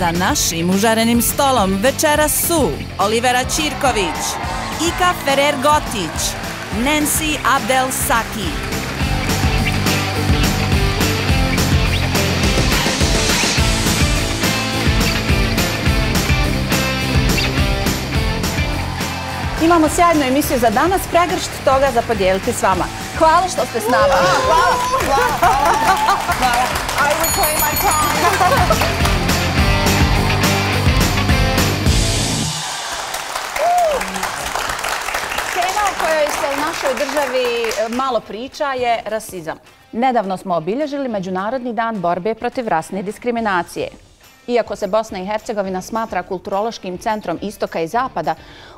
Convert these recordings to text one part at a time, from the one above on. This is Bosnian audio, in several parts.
Za našim užarenim stolom večeras su Olivera Ćirković, Ika Ferrer-Gotić, Nancy Abdel Saki. Imamo sjajnu emisiju za danas, pregršt toga za podijeliti s vama. Hvala što ste s nama. Hvala. I reclaim my time. Tema o kojoj se u našoj državi malo priča je rasizam. Nedavno smo obilježili Međunarodni dan borbe protiv rasne diskriminacije. Iako se Bosna i Hercegovina smatra kulturološkim centrom istoka i zapada,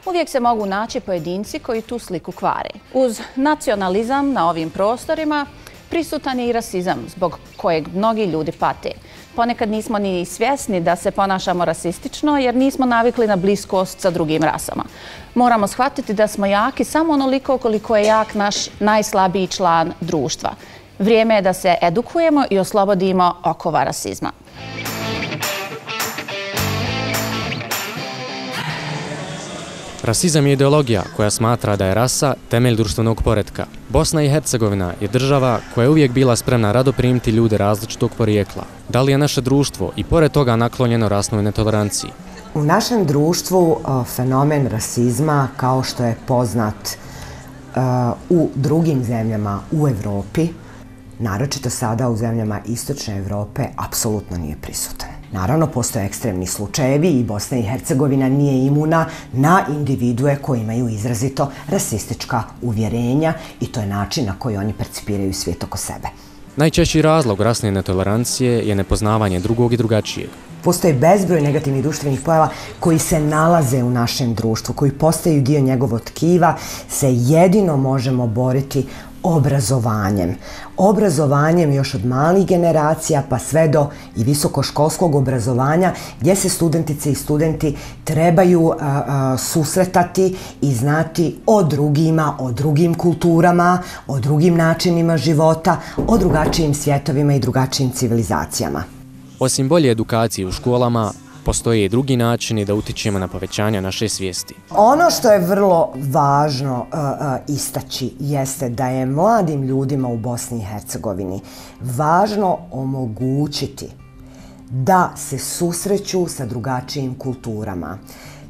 uvijek se mogu naći pojedinci koji tu sliku kvare. Uz nacionalizam na ovim prostorima prisutan je i rasizam zbog kojeg mnogi ljudi pate. Ponekad nismo ni svjesni da se ponašamo rasistično jer nismo navikli na bliskost sa drugim rasama. Moramo shvatiti da smo jaki samo onoliko koliko je jak naš najslabiji član društva. Vrijeme je da se edukujemo i oslobodimo okova rasizma. Rasizam je ideologija koja smatra da je rasa temelj društvenog poretka. Bosna i Hercegovina je država koja je uvijek bila spremna rado primiti ljude različitog porijekla. Da li je naše društvo i pored toga naklonjeno rasnoj netoleranciji? U našem društvu fenomen rasizma, kao što je poznat u drugim zemljama u Evropi, naročito sada u zemljama istočne Evrope, apsolutno nije prisutan. Naravno, postoje ekstremni slučajevi i Bosna i Hercegovina nije imuna na individue koji imaju izrazito rasistička uvjerenja i to je način na koji oni percipiraju svijet oko sebe. Najčešći razlog rasne netolerancije je nepoznavanje drugog i drugačijeg. Postoji bezbroj negativnih društvenih pojava koji se nalaze u našem društvu, koji postaju dio njegovog tkiva, se jedino možemo boriti obrazovanjem. Obrazovanjem još od malih generacija pa sve do i visokoškolskog obrazovanja gdje se studentice i studenti trebaju susretati i znati o drugima, o drugim kulturama, o drugim načinima života, o drugačijim svjetovima i drugačijim civilizacijama. Osim bolje edukacije u školama, postoje i drugi načini da utičemo na povećanje naše svijesti. Ono što je vrlo važno istaći jeste da je mladim ljudima u Bosni i Hercegovini važno omogućiti da se susreću sa drugačijim kulturama,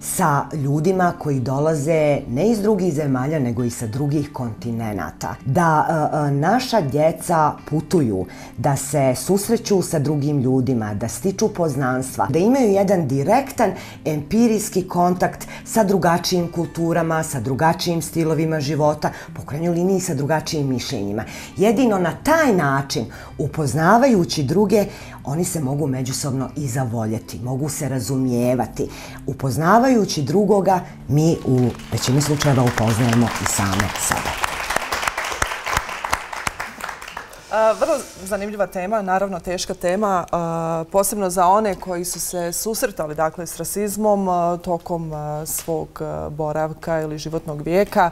sa ljudima koji dolaze ne iz drugih zemalja nego i sa drugih kontinenata. Da naša djeca putuju, da se susreću sa drugim ljudima, da stiču poznanstva, da imaju jedan direktan empirijski kontakt sa drugačijim kulturama, sa drugačijim stilovima života, po krajnjoj liniji sa drugačijim mišljenjima. Jedino na taj način, upoznavajući druge, oni se mogu međusobno i zavoljeti, mogu se razumijevati. Upoznavajući drugoga, mi u većini slučajeva upoznajemo i same sebe. Vrlo zanimljiva tema, naravno teška tema, posebno za one koji su se susretali s rasizmom tokom svog boravka ili životnog vijeka,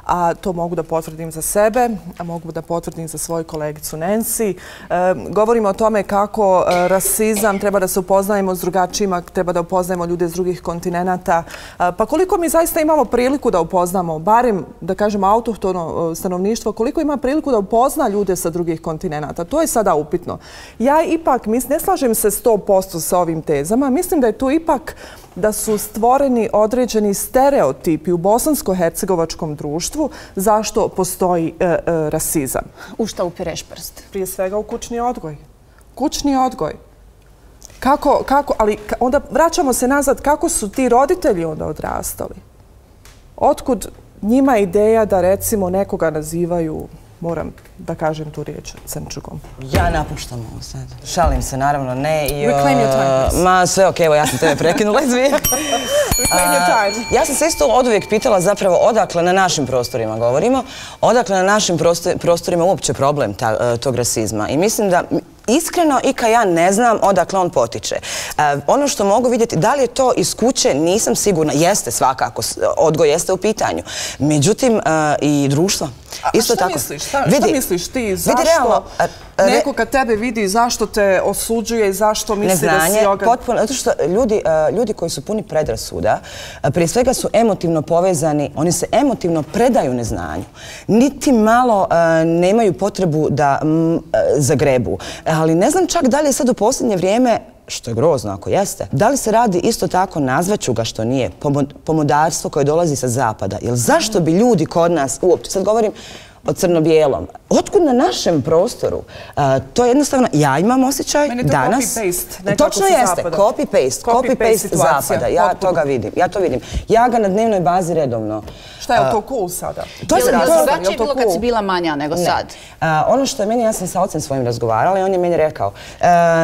a to mogu da potvrdim za sebe, a mogu da potvrdim za svoju kolegicu Nancy. Govorimo o tome kako rasizam treba da se upoznajemo s drugačijima, treba da upoznajemo ljude iz drugih kontinenata. Pa koliko mi zaista imamo priliku da upoznamo, barem da kažemo autohtono stanovništvo, koliko ima priliku da upozna ljude sa drugih kontinenata? To je sada upitno. Ja ipak ne slažem se 100% sa ovim tezama. Mislim da je tu ipak da su stvoreni određeni stereotipi u bosansko-hercegovačkom društvu zašto postoji rasizam. U šta upireš prst? Prije svega u kućni odgoj. Kućni odgoj. Ali onda vraćamo se nazad kako su ti roditelji onda odrastali. Otkud njima ideja da recimo nekoga nazivaju, moram da kažem tu riječ, crnčugom? Ja napuštam ovo sad. Šalim se, naravno, ne. Reclaim your time, please. Ma, sve okej, evo ja sam tebe prekinula, izvijek. Reclaim your time. Ja sam se isto oduvijek pitala zapravo odakle na našim prostorima govorimo, odakle na našim prostorima uopće problem tog rasizma. I mislim da iskreno, Ika, ja ne znam odakle on potiče. Ono što mogu vidjeti, da li je to iz kuće, nisam sigurna. Jeste svakako, odgoj jeste u pitanju. Međutim, i društvo. A šta misliš? Šta misliš ti? Zašto neko kad tebe vidi, zašto te osuđuje i zašto misli da si neznanje, potpuno, zato što ljudi koji su puni predrasuda, prije svega su emotivno povezani, oni se emotivno predaju neznanju. Niti malo nemaju potrebu da zagrebu. Ali ne znam čak da li je sad u posljednje vrijeme, što je grozno ako jeste, da li se radi isto tako, nazvaću ga što nije, pomodarstvo koje dolazi sa zapada. Jer zašto bi ljudi kod nas, uopće, sad govorim o crno-bijelom, otkud na našem prostoru? To je jednostavno, ja imam osjećaj danas... Meni je to copy-paste. Točno jeste, copy-paste zapada. Ja to vidim. Ja ga na dnevnoj bazi redovno. Šta je to cool sada? Je li drugačije bilo kad si bila manja nego sad? Ono što je meni, ja sam sa ocem svojim razgovarala i on je meni rekao,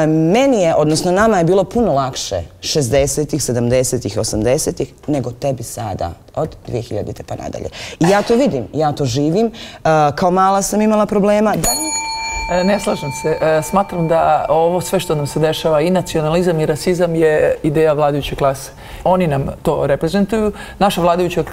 meni je, odnosno nama je bilo puno lakše 60-ih, 70-ih, 80-ih nego tebi sada, od 2000-te pa nadalje. I ja to vidim, ja to živim. Kao mala sam imala problema. Ne slažem se. Smatram da ovo sve što nam se dešava, i nacionalizam i rasizam, je ideja vladajuće klase. Oni nam to reprezentuju. Naša vladajuća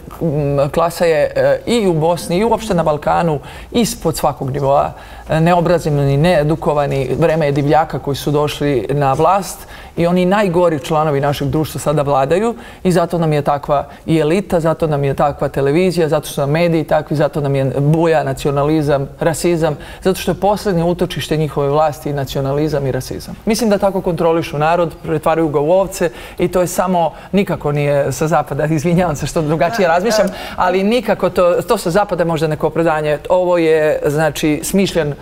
klasa je i u Bosni i uopšte na Balkanu ispod svakog nivoa. Neobrazovani, needukovani, vreme je divljaka koji su došli na vlast i oni najgori članovi našeg društva sada vladaju i zato nam je takva i elita, zato nam je takva televizija, zato su nam mediji takvi, zato nam je buja nacionalizam, rasizam, zato što je posljednje utočište njihove vlasti i nacionalizam i rasizam. Mislim da tako kontrolišu narod, pretvaraju ga u ovce i to je samo, nikako nije sa zapada, izvinjavam se što drugačije razmišljam, ali nikako to sa zapada je možda neko opravdanje. Ovo je, znači, smišljen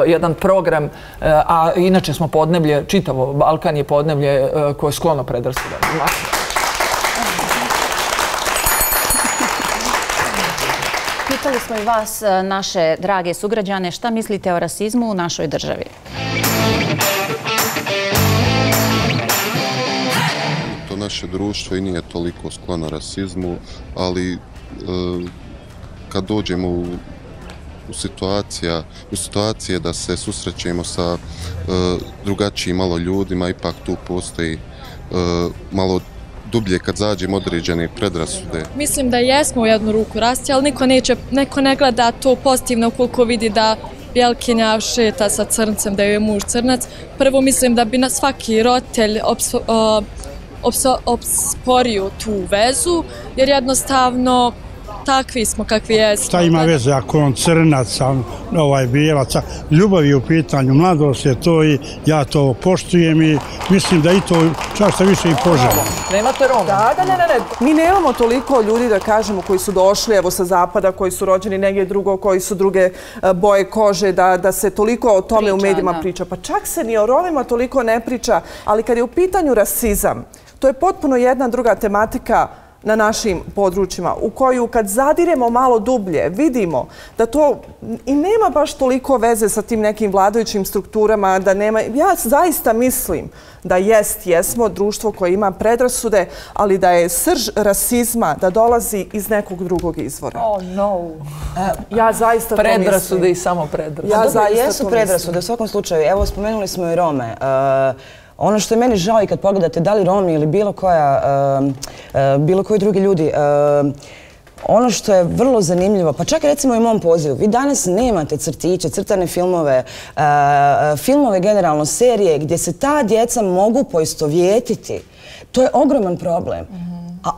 jedan program, a inače smo podneblje, čitavo Balkan je podneblje koje je sklono predrasudama. Pitali smo i vas, naše drage sugrađane, šta mislite o rasizmu u našoj državi? To naše društvo i nije toliko sklono rasizmu, ali kad dođemo u situacije da se susrećemo sa drugačijim malo ljudima, ipak tu postoji malo dublje kad zađemo određene predrasude. Mislim da jesmo u jednu ruku rasti, ali neko ne gleda to pozitivno koliko vidi da Bjelkinja šeta sa crncem, da je muž crnac. Prvo mislim da bi na svaki roditelj osporio tu vezu, jer jednostavno takvi smo kakvi jesmo. Šta ima veze ako on crnac, bijelac? Ljubav je u pitanju, mladost je to i ja to poštujem i mislim da i to čak se više i poželjam. Nemate Roma? Da. Mi nemamo toliko ljudi, da kažemo, koji su došli evo sa zapada, koji su rođeni negdje drugo, koji su druge boje kože, da se toliko o tome u medijima priča. Pa čak se ni o Romima toliko ne priča, ali kad je u pitanju rasizam, to je potpuno jedna druga tematika na našim područjima, u koju kad zadiremo malo dublje, vidimo da to i nema baš toliko veze sa tim nekim vladajućim strukturama, da nema... Ja zaista mislim da jesmo društvo koje ima predrasude, ali da je srž rasizma da dolazi iz nekog drugog izvora. Oh no! Ja zaista to mislim. Predrasude i samo predrasude. Ja zaista jesu predrasude, u svakom slučaju. Evo, spomenuli smo i Rome. Ono što je meni žao i kad pogledate da li Romi ili bilo koji drugi ljudi, ono što je vrlo zanimljivo, pa čak recimo i u mom pozivu, vi danas nemate crtiće, crtane filmove, filmove generalno, serije gdje se ta djeca mogu poistovjetiti. To je ogroman problem. A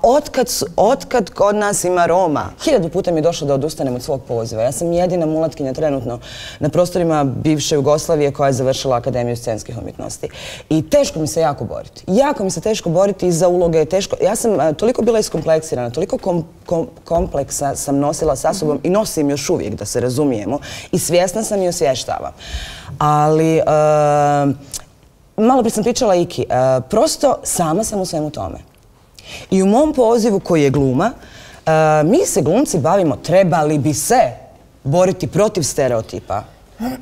otkad kod nas ima Roma? 1000 puta mi je došlo da odustanem od svog poziva. Ja sam jedina mulatkinja trenutno na prostorima bivše Jugoslavije koja je završila Akademiju scenskih umjetnosti. I teško mi se jako boriti. Jako mi se teško boriti za uloge. Ja sam toliko bila iskompleksirana, toliko kompleksa sam nosila sa sobom i nosim još uvijek, da se razumijemo. I svjesna sam i osvještavam. Ali... Malo prije sam pričala Iki. Prosto sama sam u svemu tome. I u mom pozivu koji je gluma, mi se glumci bavimo, trebali bi se boriti protiv stereotipa.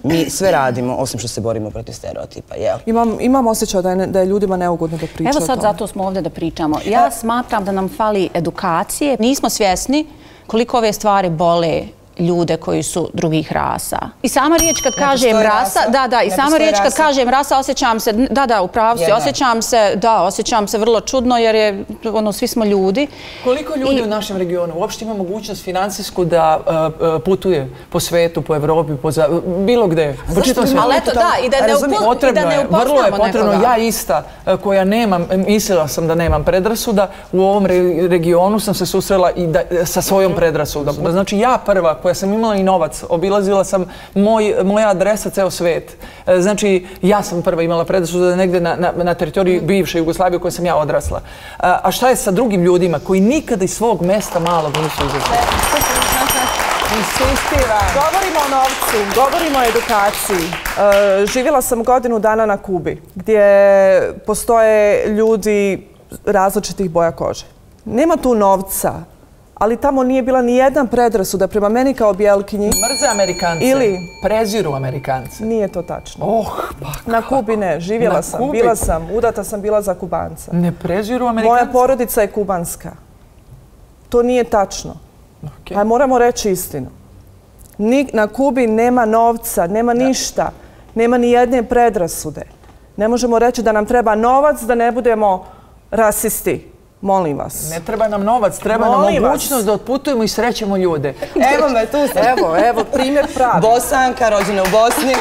Mi sve radimo, osim što se borimo protiv stereotipa, jel? Imam osjećaj da je ljudima neugodno da pričaju o tome. Evo sad zato smo ovdje da pričamo. Ja smatram da nam fali edukacije. Nismo svjesni koliko ove stvari bole ljude koji su drugih rasa. I sama riječ kad kažem rasa, i sama riječ kad kažem rasa, osjećam se, u pravu si, osjećam se vrlo čudno jer je, svi smo ljudi. Koliko ljudi u našem regionu uopšte ima mogućnost financijsku da putuje po svetu, po Evropi, bilo gde? Ali eto, i da ne upoznamo nekoga. Vrlo je potrebno, ja ista, koja nemam, mislila sam da nemam predrasuda, u ovom regionu sam se susrela i sa svojom predrasudom. Znači ja prva, koja sam imala i novac, obilazila sam moja adresa ceo svet. Znači, ja sam prva imala predrasude negde na teritoriji bivše Jugoslavije u kojoj sam ja odrasla. A šta je sa drugim ljudima koji nikada iz svog mesta malog nisu izašli? Govorimo o novcu, govorimo o edukaciji. Živjela sam godinu dana na Kubi, gdje postoje ljudi različitih boja kože. Nema tu novca, ali tamo nije bila ni jedna predrasuda prema meni kao bijelkinji. Mrze Amerikance, preziru Amerikance. Nije to tačno. Na Kubi ne, živjela sam, bila sam, udata sam bila za Kubanca. Ne preziru Amerikance? Moja porodica je kubanska. To nije tačno. Moramo reći istinu. Na Kubi nema novca, nema ništa, nema ni jedne predrasude. Ne možemo reći da nam treba novac da ne budemo rasisti. Molim vas. Ne treba nam novac, treba nam mogućnost da otputujemo i srećemo ljude. Evo me, tu se. Evo, primjer pravi. Bosanka, rođena u Bosni.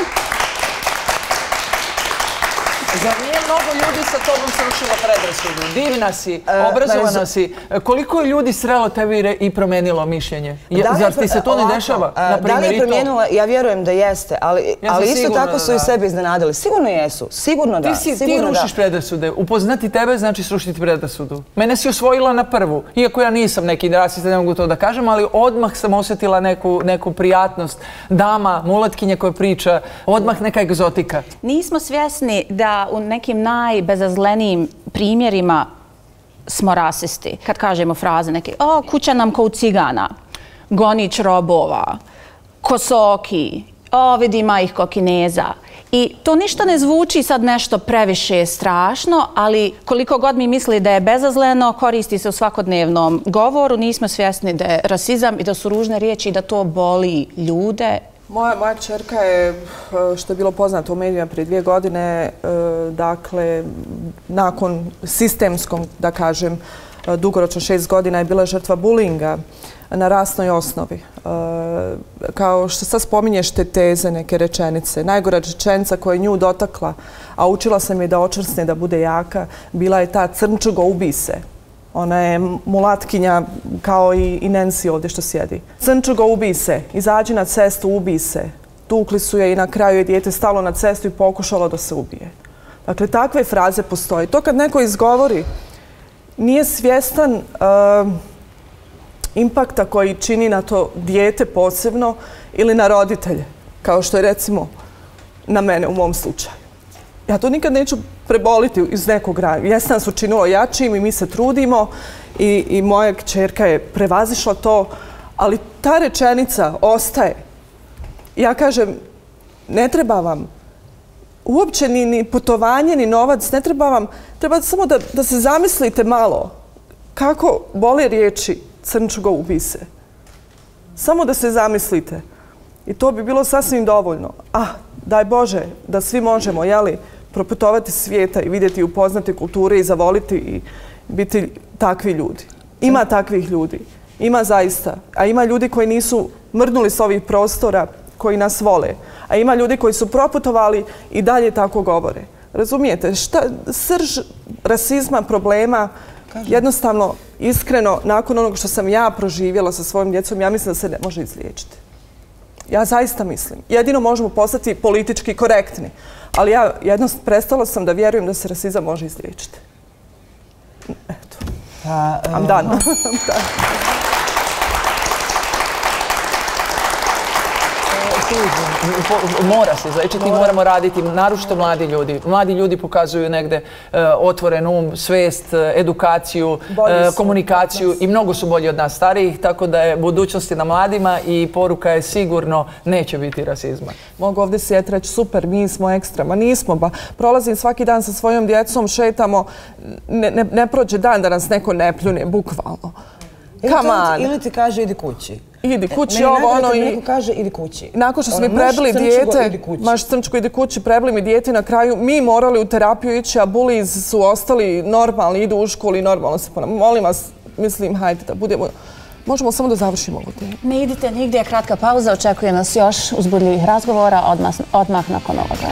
Zar nije mnogo ljudi sa tobom srušilo predrasudu? Divna si, obrazovana si. Koliko je ljudi srelo tebi i promenilo mišljenje? Zar ti se to ne dešava? Da li je promijenila? Ja vjerujem da jeste, ali isto tako su i sebi iznenadili. Sigurno jesu, sigurno da. Ti rušiš predrasude. Upoznati tebe znači srušiti predrasudu. Mene si osvojila na prvu. Iako ja nisam neki rasista, ne mogu to da kažem, ali odmah sam osjetila neku prijatnost. Dama, mulatkinja koja priča, odmah neka egzotika. Nismo svjesni da u nekim najbezazlenijim primjerima smo rasisti. Kad kažemo fraze neke, kuća nam ko u cigana, gonić robova, kosoki, vidima ih ko Kineza. I to ništa ne zvuči sad nešto previše strašno, ali koliko god mi misli da je bezazleno, koristi se u svakodnevnom govoru, nismo svjesni da je rasizam i da su ružne riječi i da to boli ljude. Moja kćerka je, što je bilo poznato u medijima prije 2 godine, dakle, nakon sistemskog, da kažem, dugoročno 6 godina je bila žrtva bulinga na rasnoj osnovi. Kao što sad spominješ te teze, neke rečenice, najgora rečenica koja je nju dotakla, a učila sam je da očvrsne, da bude jaka, bila je ta crnčugo ubi se. Ona je mulatkinja kao i Nancy ovdje što sjedi. Crnčugo ubi se, izađi na cestu, ubi se. Tukli su je i na kraju je dijete stalo na cestu i pokušalo da se ubije. Dakle, takve fraze postoje. To kad neko izgovori, nije svjestan impakta koji čini na to dijete posebno ili na roditelje, kao što je recimo na mene u mom slučaju. Ja to nikad neću preboliti iz nekog razloga. Jeste nas učinilo jačim i mi se trudimo i moja kćerka je prevazišla to, ali ta rečenica ostaje. Ja kažem, ne treba vam uopće ni putovanje, ni novac, ne treba vam, treba samo da se zamislite malo kako bole riječi crnčugo ubi se. Samo da se zamislite. I to bi bilo sasvim dovoljno. Daj Bože da svi možemo, proputovati svijeta i vidjeti i upoznati kulture i zavoliti i biti takvi ljudi. Ima takvih ljudi. Ima zaista. A ima ljudi koji nisu mrdnuli s ovih prostora, koji nas vole. A ima ljudi koji su proputovali i dalje tako govore. Razumijete? Srž rasizma, problema, jednostavno, iskreno, nakon onog što sam ja proživjela sa svojim djecom, ja mislim da se ne može izliječiti. Ja zaista mislim. Jedino možemo postati politički korektni. Ali ja prestala sam da vjerujem da se rasizam može izliječiti. Eto. I'm done. Mora se izlečiti, moramo raditi, naročito mladi ljudi. Mladi ljudi pokazuju negde otvoren um, svest, edukaciju, komunikaciju i mnogo su bolji od nas starijih, tako da je budućnost na mladima i poruka je sigurno neće biti rasizma. Mogu ovdje sjeti reći, super, mi smo ekstra, ma nismo, ba prolazim svaki dan sa svojom djecom, šetamo, ne prođe dan da nas neko ne pljune, bukvalno. Ili ti kaže idi kući. idi kući, ovo, ono i... Meni neko kaže, idi kući. Nakon što su mi prebili dijete, maš crnčko, idi kući, prebili mi dijete, na kraju mi morali u terapiju ići, a buliz su ostali normalni, idu u školu i normalno se ponavljaju. Molim vas, mislim, hajde da budemo... Možemo samo da završimo ovu temu. Ne idite nigdje, kratka pauza, očekuje nas još uzbudljivih razgovora odmah nakon ovoga.